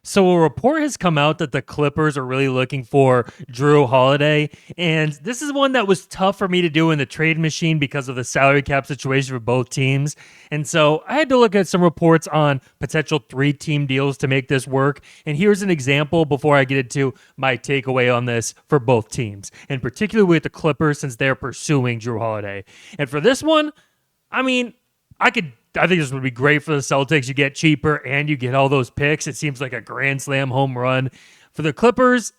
So a report has come out that the Clippers are really looking for Jrue Holiday, and this is one that was tough for me to do in the trade machine because of the salary cap situation for both teams. And so I had to look at some reports on potential three-team deals to make this work. And here's an example before I get into my takeaway on this for both teams, and particularly with the Clippers since they're pursuing Jrue Holiday. And for this one, I mean, I think this would be great for the Celtics. You get cheaper and you get all those picks. It seems like a grand slam home run. For the Clippers,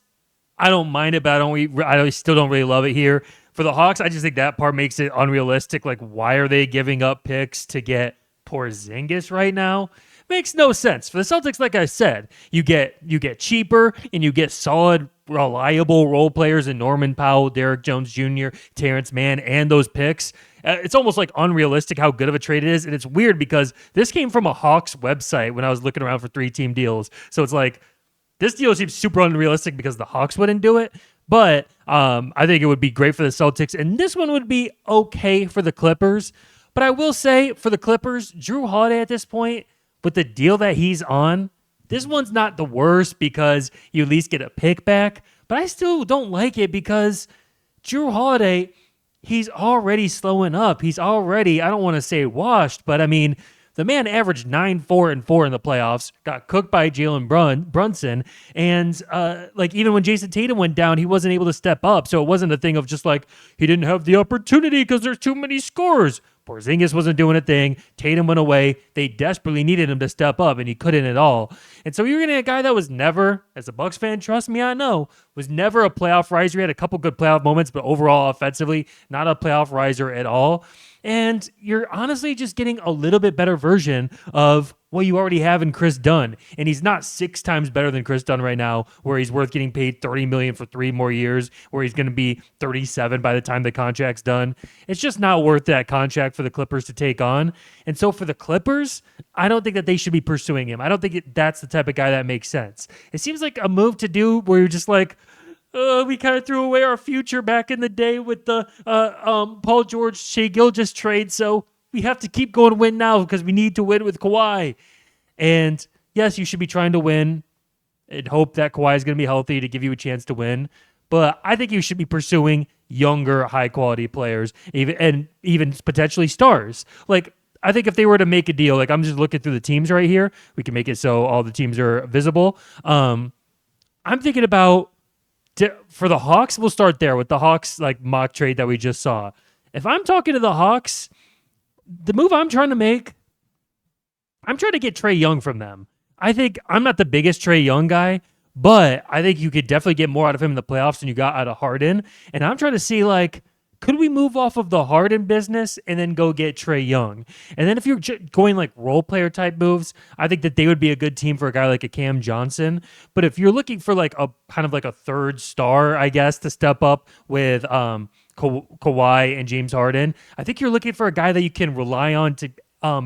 I don't mind it, but I still don't really love it here. For the Hawks, I just think that part makes it unrealistic. Like, why are they giving up picks to get Porzingis right now? Makes no sense. For the Celtics, like I said, you get cheaper and you get solid, reliable role players in Norman Powell, Derek Jones Jr., Terrence Mann, and those picks. It's almost like unrealistic how good of a trade it is. And it's weird because this came from a Hawks website when I was looking around for three-team deals. So it's like, this deal seems super unrealistic because the Hawks wouldn't do it. But I think it would be great for the Celtics. And this one would be okay for the Clippers. But I will say, for the Clippers, Jrue Holiday at this point, with the deal that he's on, this one's not the worst because you at least get a pick back. But I still don't like it because Jrue Holiday, he's already slowing up. He's already, I don't want to say washed, but I mean, the man averaged 9, 4, and 4 in the playoffs, got cooked by Jalen Brunson, and like even when Jason Tatum went down, he wasn't able to step up. So it wasn't a thing of just like, he didn't have the opportunity because there's too many scores. Porzingis wasn't doing a thing. Tatum went away. They desperately needed him to step up, and he couldn't at all. And so you're getting a guy that was never, as a Bucks fan, trust me, I know, was never a playoff riser. He had a couple good playoff moments, but overall, offensively, not a playoff riser at all. And you're honestly just getting a little bit better version of what you already have in Chris Dunn. And he's not 6 times better than Chris Dunn right now, where he's worth getting paid $30 million for 3 more years, where he's going to be 37 by the time the contract's done. It's just not worth that contract for the Clippers to take on. And so for the Clippers, I don't think that they should be pursuing him. I don't think that's the type of guy that makes sense. It seems like a move to do where you're just like, we kind of threw away our future back in the day with the Paul George, Shai Gilgeous trade, so we have to keep going to win now because we need to win with Kawhi. And yes, you should be trying to win and hope that Kawhi is going to be healthy to give you a chance to win. But I think you should be pursuing younger, high-quality players, even potentially stars. Like, I think if they were to make a deal, like I'm just looking through the teams right here, we can make it so all the teams are visible. I'm thinking about, for the Hawks, we'll start there with the Hawks like mock trade that we just saw. If I'm talking to the Hawks, the move I'm trying to make, I'm trying to get Trae Young from them. I think I'm not the biggest Trae Young guy, but I think you could definitely get more out of him in the playoffs than you got out of Harden. And I'm trying to see, like, could we move off of the Harden business and then go get Trae Young? And then if you're going like role player type moves, I think that they would be a good team for a guy like a Cam Johnson. But if you're looking for like a kind of like a third star, I guess, to step up with Kawhi and James Harden, I think you're looking for a guy that you can rely on to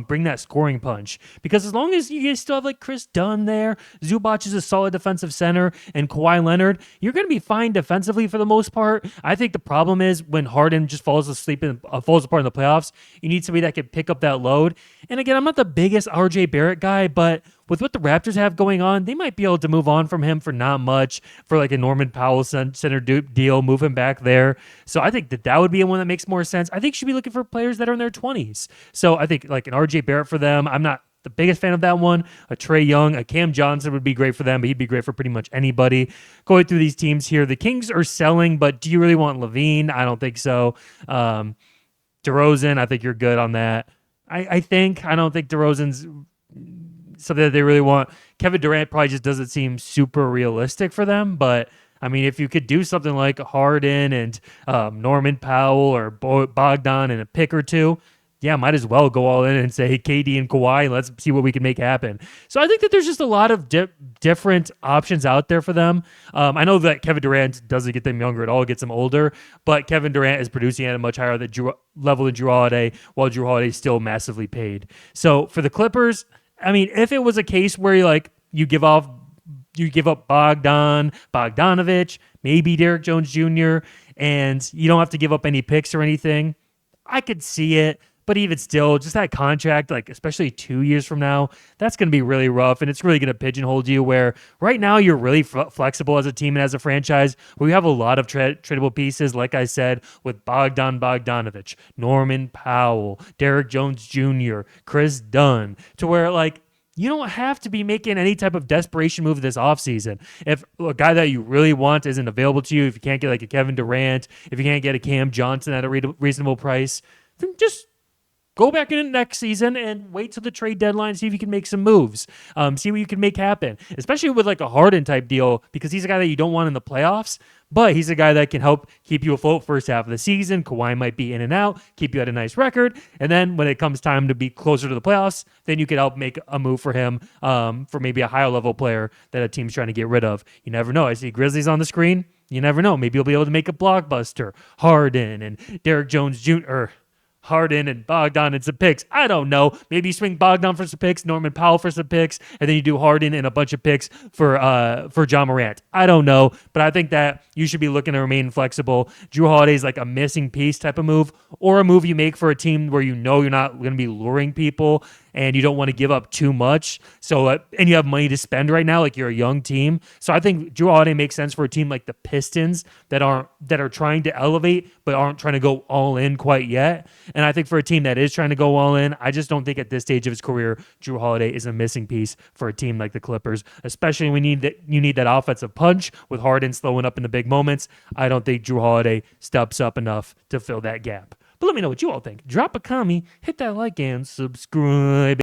bring that scoring punch. Because as long as you guys still have like Chris Dunn there, Zubac is a solid defensive center, and Kawhi Leonard, you're going to be fine defensively for the most part. I think the problem is when Harden just falls asleep and falls apart in the playoffs, you need somebody that can pick up that load. And again, I'm not the biggest RJ Barrett guy, but with what the Raptors have going on, they might be able to move on from him for not much, for like a Norman Powell center deal, move him back there. So I think that would be one that makes more sense. I think you should be looking for players that are in their 20s. So I think like an RJ Barrett for them. I'm not the biggest fan of that one. A Trae Young, a Cam Johnson would be great for them, but he'd be great for pretty much anybody. Going through these teams here, the Kings are selling, but do you really want Levine? I don't think so. DeRozan, I think you're good on that. I don't think DeRozan's something that they really want. Kevin Durant probably just doesn't seem super realistic for them, but I mean, if you could do something like Harden and Norman Powell or Bogdan and a pick or two, yeah, might as well go all in and say, hey, KD and Kawhi, let's see what we can make happen. So I think that there's just a lot of different options out there for them. I know that Kevin Durant doesn't get them younger at all, it gets them older, but Kevin Durant is producing at a much higher level than Jrue Holiday, while Jrue Holiday is still massively paid. So for the Clippers, I mean, if it was a case where you give up Bogdanovich, maybe Derek Jones Jr., and you don't have to give up any picks or anything, I could see it. But even still, just that contract, like especially 2 years from now, that's going to be really rough, and it's really going to pigeonhole you. Where right now you're really flexible as a team and as a franchise. We have a lot of tradable pieces, like I said, with Bogdanovich, Norman Powell, Derek Jones Jr., Chris Dunn, to where like you don't have to be making any type of desperation move this offseason. If a guy that you really want isn't available to you, if you can't get like a Kevin Durant, if you can't get a Cam Johnson at a reasonable price, then just go back in next season and wait till the trade deadline, see if you can make some moves, see what you can make happen, especially with like a Harden type deal, because he's a guy that you don't want in the playoffs, but he's a guy that can help keep you afloat first half of the season. Kawhi might be in and out, keep you at a nice record, and then when it comes time to be closer to the playoffs, then you can help make a move for him, for maybe a higher level player that a team's trying to get rid of. You never know. I see Grizzlies on the screen. You never know. Maybe you'll be able to make a blockbuster. Harden and Derek Jones Jr. Harden and Bogdan and some picks. I don't know. Maybe you swing Bogdan for some picks, Norman Powell for some picks, and then you do Harden and a bunch of picks for John Morant. I don't know, but I think that you should be looking to remain flexible. Jrue Holiday is like a missing piece type of move, or a move you make for a team where you know you're not going to be luring people and you don't want to give up too much. So, and you have money to spend right now, like you're a young team. So I think Jrue Holiday makes sense for a team like the Pistons that are trying to elevate but aren't trying to go all in quite yet. And I think for a team that is trying to go all in, I just don't think at this stage of his career, Jrue Holiday is a missing piece for a team like the Clippers, especially when you need that offensive punch with Harden slowing up in the big moments. I don't think Jrue Holiday steps up enough to fill that gap. But let me know what you all think. Drop a comment, hit that like, and subscribe.